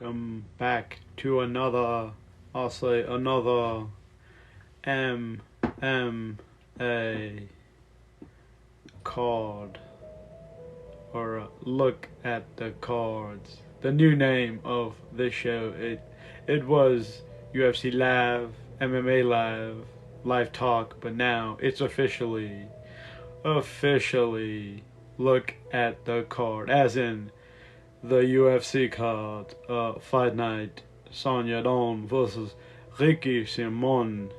Welcome back to another, I'll say another MMA card or a look at the cards. The new name of this show it was UFC Live, MMA Live, Live Talk, but now it's officially look at the card, as in the UFC card, Fight Night, Sonya Dawn versus Ricky Simon.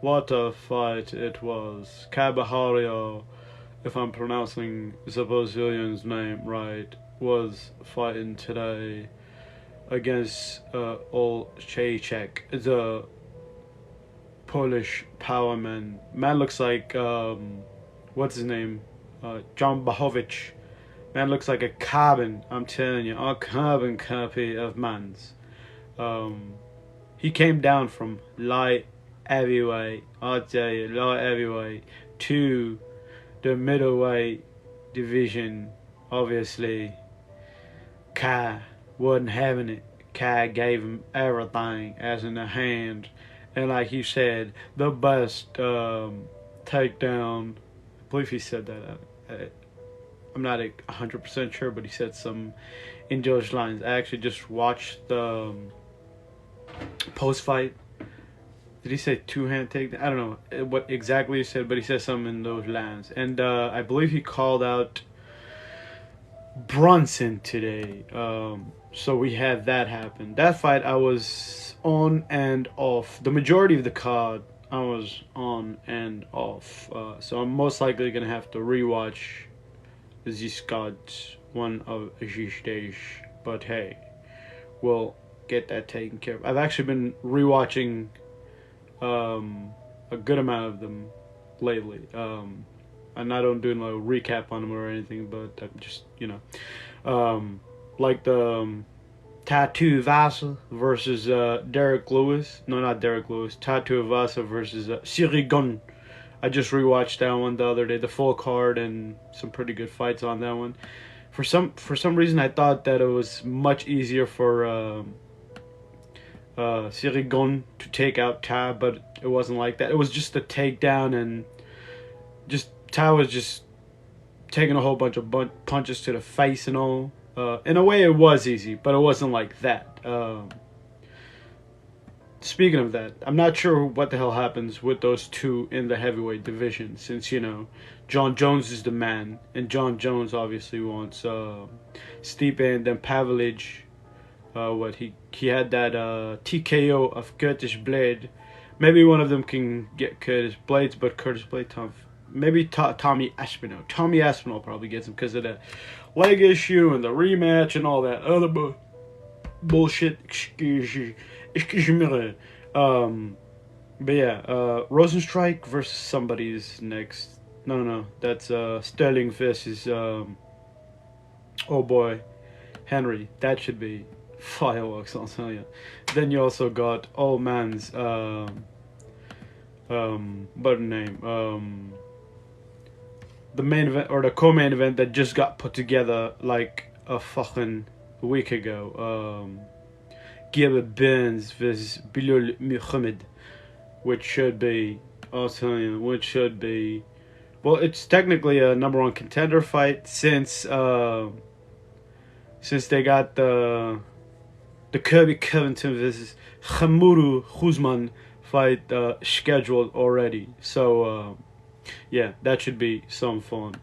What a fight it was. Kabahario, if I'm pronouncing the Brazilian's name right, was fighting today against Olszejczyk, the Polish power man. Man looks like, what's his name? John Bahovich. Man looks like a carbon, I'm telling you, a carbon copy of man's. He came down from light heavyweight, I'll tell you, light heavyweight, to the middleweight division. Obviously, Kai wasn't having it. Kai gave him everything as in the hand. And like he said, the best takedown. I believe he said that. I'm not 100% sure, but he said some in those lines. I actually just watched the post fight. Did he say two-hand takedown? I don't know what exactly he said, but he said something in those lines. And I believe he called out Brunson today. So we had that happen. That fight I was on and off. The majority of the card I was on and off. So I'm most likely going to have to rewatch this card one of these days. But hey, we'll get that taken care of. I've actually been rewatching a good amount of them lately. I'm not on doing a recap on them or anything, but I'm just, like the Tattoo Vasa versus Derek Lewis. No, not Derek Lewis. Tattoo Vasa versus Sirigun. I just rewatched that one the other day, the full card, and some pretty good fights on that one. For some reason, I thought that it was much easier for Sirigun to take out Ta, but it wasn't like that. It was just a takedown, and just Ta was just taking a whole bunch of punches to the face and all. In a way, it was easy, but it wasn't like that. Speaking of that, I'm not sure what the hell happens with those two in the heavyweight division, since, John Jones is the man, and John Jones obviously wants Stipe, and then Pavlich. He had that TKO of Curtis Blade. Maybe one of them can get Curtis Blades, but Curtis Blade tough. Maybe Tommy Aspinall. Tommy Aspinall probably gets him because of the leg issue and the rematch and all that other bullshit. Excuse me. But yeah, Rosenstrike versus somebody's next. No, that's Sterling versus oh boy, Henry. That should be fireworks, I'll tell you. Then you also got old man's what name, the main event or the co-main event that just got put together like a fucking week ago. Gilbert Burns versus Bilal Muhammad, which should be, I'll tell you, well, it's technically a number one contender fight since they got the Kirby Covington versus Khamuru Khuzman fight scheduled already. So yeah, that should be some fun.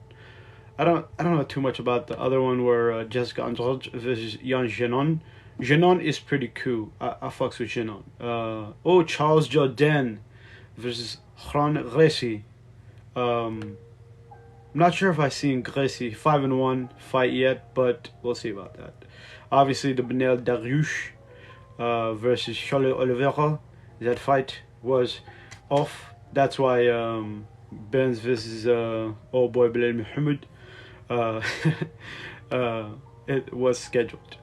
I don't know too much about the other one where Jessica Andrade versus Yan Jenon. Jenon is pretty cool. I fucks with Jenon. Charles Jourdain versus Juan Gracie. I'm not sure if I've seen Gracie 5-1 fight yet, but we'll see about that. Obviously, the Benel Dariush versus Charles Oliveira. That fight was off. That's why Burns versus old boy Bilal Muhammad. It was scheduled.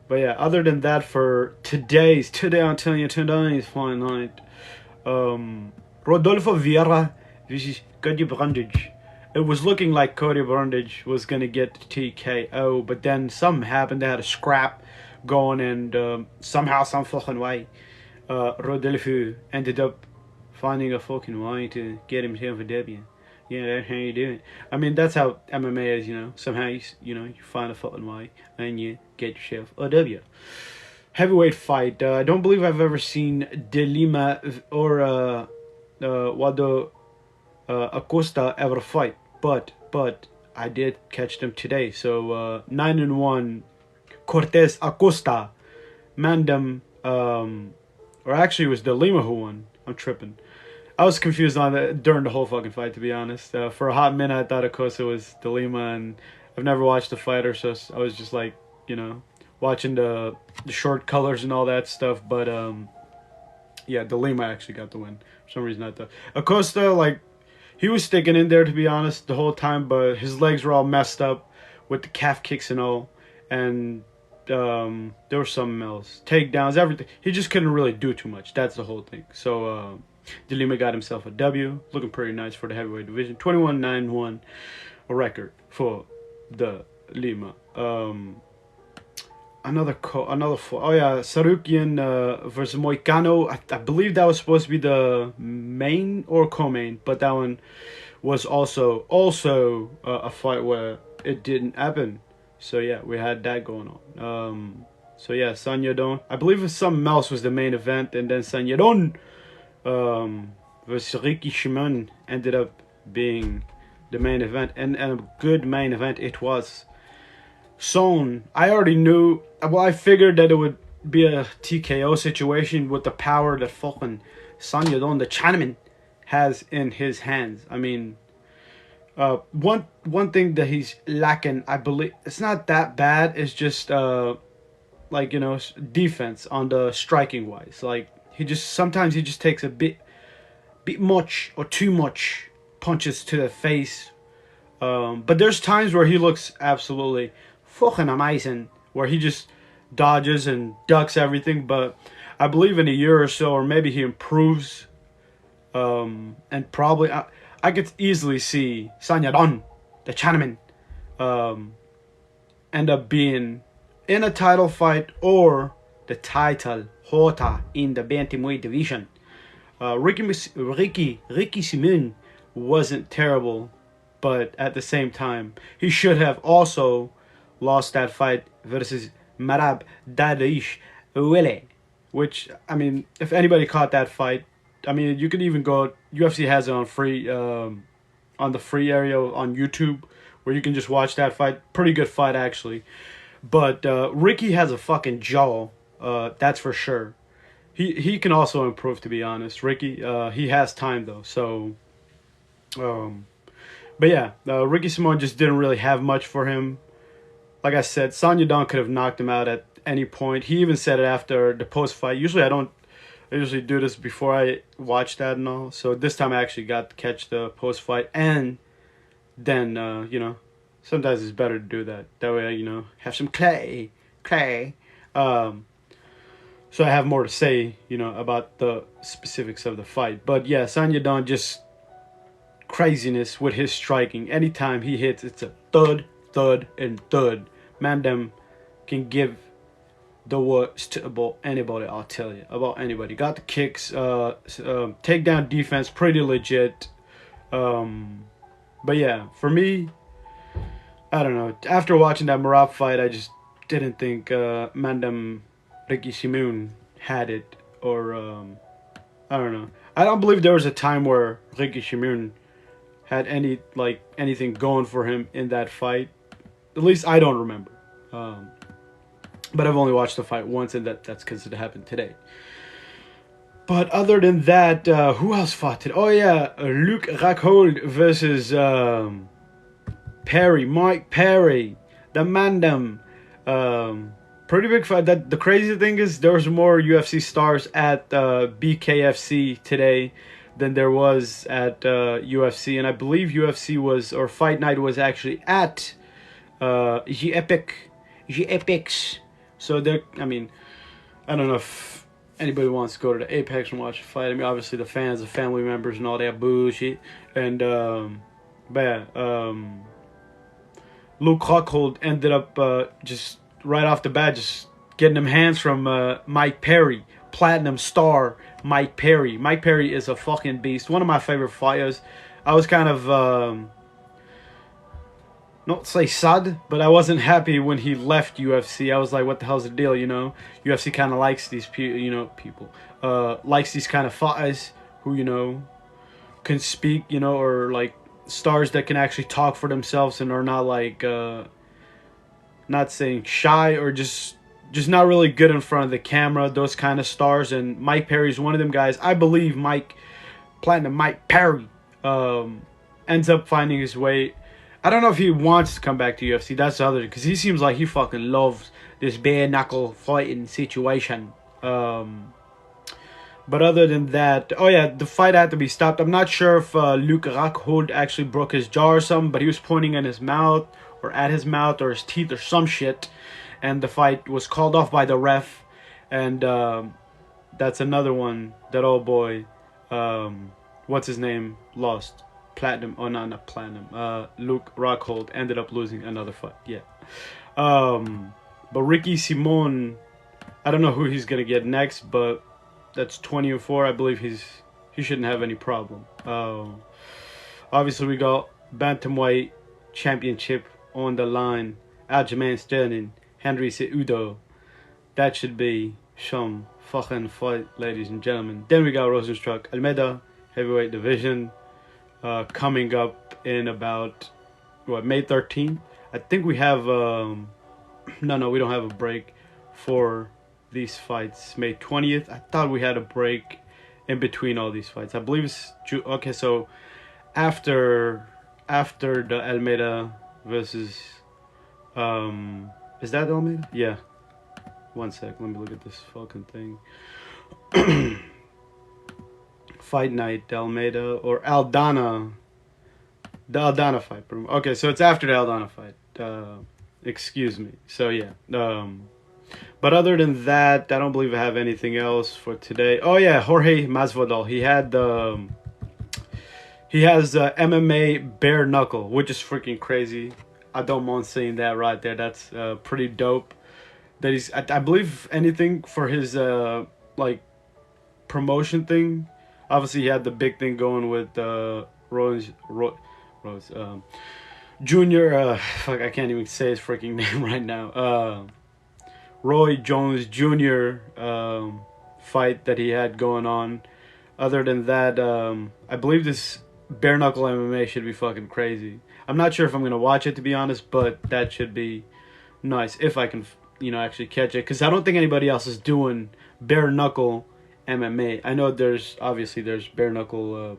But yeah, other than that, for today I'm telling you, today's fine night. Rodolfo Vieira versus Cody Brundage. It was looking like Cody Brundage was gonna get the TKO, but then something happened. They had a scrap going, and somehow, some fucking way, Rodolfo ended up finding a fucking way to get himself a W. Yeah, that's how you do it. I mean, that's how MMA is, you know. Somehow, you find a fucking way and you get yourself a W. Heavyweight fight. I don't believe I've ever seen De Lima or Wado Acosta ever fight, but I did catch them today. So 9-1 Cortez Acosta, Mandem, or actually it was De Lima who won. I'm tripping. I was confused on that during the whole fucking fight, to be honest. For a hot minute, I thought Acosta was De Lima, and I've never watched the fighter, so I was just like, watching the short colors and all that stuff. But yeah, De Lima actually got the win. For some reason, I thought Acosta, like, he was sticking in there, to be honest, the whole time, but his legs were all messed up with the calf kicks and all, and there were something else, takedowns, everything. He just couldn't really do too much. That's the whole thing. So De Lima got himself a W, looking pretty nice for the heavyweight division. 21-9-1, a record for De Lima. Sarukian versus Moicano. I believe that was supposed to be the main or co-main, but that one was also a fight where it didn't happen. So yeah, we had that going on. So yeah, San Yadong. I believe something else was the main event, and then San Yadong versus Ricky Shimon ended up being the main event, and a good main event it was. Son, I already knew. Well, I figured that it would be a TKO situation with the power that fucking San Yadong, the Chinaman, has in his hands. I mean, one thing that he's lacking, I believe, it's not that bad. It's just defense on the striking wise. Like, sometimes he just takes a bit much or too much punches to the face. But there's times where he looks absolutely fucking amazing, where he just dodges and ducks everything. But I believe in a year or so, or maybe he improves, and probably I could easily see San Yadong, the Chinaman, end up being in a title fight or the title Hota in the bantamweight division. Ricky Simon wasn't terrible, but at the same time, he should have also lost that fight versus Marab Dadish Wele, which, I mean, if anybody caught that fight, I mean, you could even go, UFC has it on free, on the free area on YouTube, where you can just watch that fight. Pretty good fight, actually. But Ricky has a fucking jaw, that's for sure. He can also improve, to be honest. Ricky, he has time, though, so... but yeah, Ricky Simon just didn't really have much for him. Like I said, San Yadong could have knocked him out at any point. He even said it after the post-fight. I usually do this before I watch that and all. So this time I actually got to catch the post-fight. And then, sometimes it's better to do that. That way, have some clay. So I have more to say, about the specifics of the fight. But yeah, San Yadong, just craziness with his striking. Anytime he hits, it's a thud, and thud. Mandem can give the worst about anybody, I'll tell you. About anybody. Got the kicks, takedown defense, pretty legit. But yeah, for me, I don't know. After watching that Marab fight, I just didn't think Mandem Ricky Simon had it. Or, I don't know. I don't believe there was a time where Ricky Simon had anything going for him in that fight. At least I don't remember. But I've only watched the fight once, and that's because it happened today. But other than that, who else fought today? Oh yeah, Luke Rockhold versus Mike Perry, the Mandem. Pretty big fight. The crazy thing is there was more UFC stars at BKFC today than there was at UFC, and I believe Fight Night was actually at G-Epics. So I don't know if anybody wants to go to the Apex and watch a fight. I mean, obviously the fans, the family members, and all that bullshit. And Luke Rockhold ended up just right off the bat just getting them hands from Mike Perry, Platinum Star Mike Perry. Mike Perry is a fucking beast. One of my favorite fighters. I was kind of not say sad, but I wasn't happy when he left UFC. I was like, what the hell's the deal, you know? UFC kind of likes these people, likes these kind of fighters who, you know, can speak, you know, or like stars that can actually talk for themselves and are not like, not saying shy or just not really good in front of the camera, those kind of stars. And Mike Perry's one of them guys. I believe Platinum Mike Perry ends up finding his way. I don't know if he wants to come back to UFC. That's the other, because he seems like he fucking loves this bare knuckle fighting situation. But other than that, oh yeah, the fight had to be stopped. I'm not sure if Luke Rockhold actually broke his jaw or something, but he was pointing in his mouth or at his mouth or his teeth or some shit, and the fight was called off by the ref. And that's another one. That old boy, what's his name, lost. Platinum, oh no, not Platinum. Luke Rockhold ended up losing another fight. Yeah. But Ricky Simon, I don't know who he's gonna get next, but that's 20-4. I believe he shouldn't have any problem. Obviously we got Bantamweight Championship on the line. Aljamain Sterling, Henry Cejudo. That should be some fucking fight, ladies and gentlemen. Then we got Rozenstruik Almeida, heavyweight division. Coming up in about, May 13th? I think we have, no, we don't have a break for these fights. May 20th, I thought we had a break in between all these fights. I believe it's, okay, so after the Almeida versus, is that Almeida? Yeah. One sec, let me look at this fucking thing. Fight night, Almeida or Aldana. The Aldana fight. Okay, so it's after the Aldana fight. Excuse me. So yeah. But other than that, I don't believe I have anything else for today. Oh yeah, Jorge Masvidal. He has MMA bare knuckle, which is freaking crazy. I don't mind saying that right there. That's pretty dope. That he's, I believe, anything for his like promotion thing. Obviously, he had the big thing going with Rose Jr. Fuck, I can't even say his freaking name right now. Roy Jones Jr. Fight that he had going on. Other than that, I believe this bare knuckle MMA should be fucking crazy. I'm not sure if I'm gonna watch it, to be honest, but that should be nice if I can, you know, actually catch it, because I don't think anybody else is doing bare knuckle MMA. I know there's bare knuckle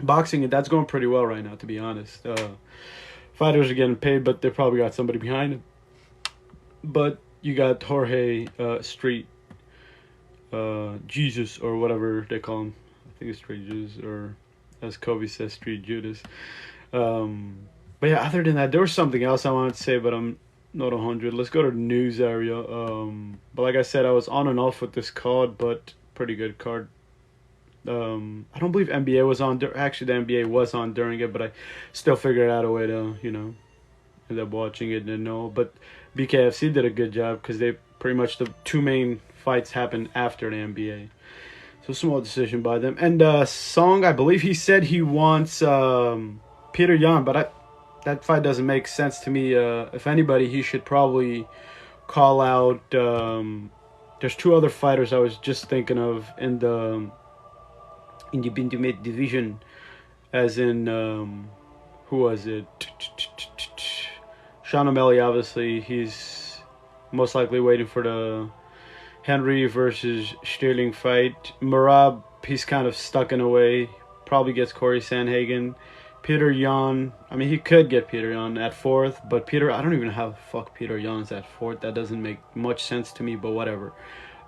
boxing, and that's going pretty well right now, to be honest. Fighters are getting paid, but they probably got somebody behind it. But you got Jorge Street Jesus, or whatever they call him. I think it's Street Jesus, or as Kobe says, Street Judas. But yeah, other than that, there was something else I wanted to say, but I'm not 100. Let's go to the news area. But like I said, I was on and off with this card, but pretty good card. I don't believe NBA was on. Actually, the NBA was on during it, but I still figured out a way to, you know, end up watching it and know. But BKFC did a good job, because they pretty much, the two main fights happened after the NBA. So small decision by them. And Song, I believe he said he wants Peter Yan, but that fight doesn't make sense to me. If anybody, he should probably call out. There's two other fighters I was just thinking of in the bantamweight division, as in who was it? Sean O'Malley, obviously, he's most likely waiting for the Henry versus Sterling fight. Merab, he's kind of stuck in a way. Probably gets Corey Sandhagen. Peter Yan, I mean, he could get Peter Yan at fourth, but I don't even know how the fuck Peter Yan's at fourth. That doesn't make much sense to me, but whatever.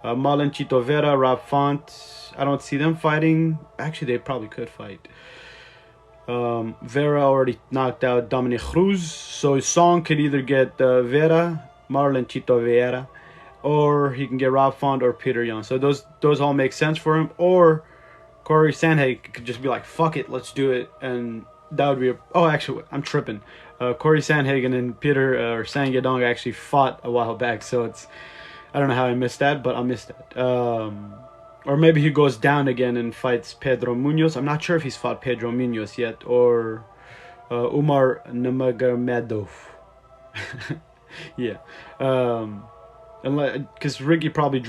Marlon Chito Vera, Rob Font, I don't see them fighting. Actually, they probably could fight. Vera already knocked out Dominic Cruz, so Song could either get Vera, Marlon Chito Vera, or he can get Rob Font or Peter Yan. So those all make sense for him. Or Corey Sandhagen could just be like, fuck it, let's do it. And that would be actually, I'm tripping. Corey Sandhagen and Peter or Sang Yadong actually fought a while back, so I don't know how I missed that, but I missed that. Or maybe he goes down again and fights Pedro Munoz. I'm not sure if he's fought Pedro Munoz yet, or Umar Nurmagomedov. Yeah. Because Ricky probably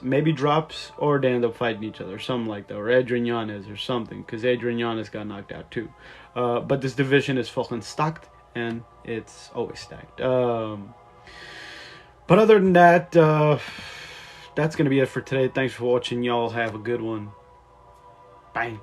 maybe drops, or they end up fighting each other, something like that, or Adrian Yanez or something, because Adrian Yanez got knocked out too. But this division is fucking stacked, and it's always stacked. But other than that, that's gonna be it for today. Thanks for watching. Y'all have a good one. Bye.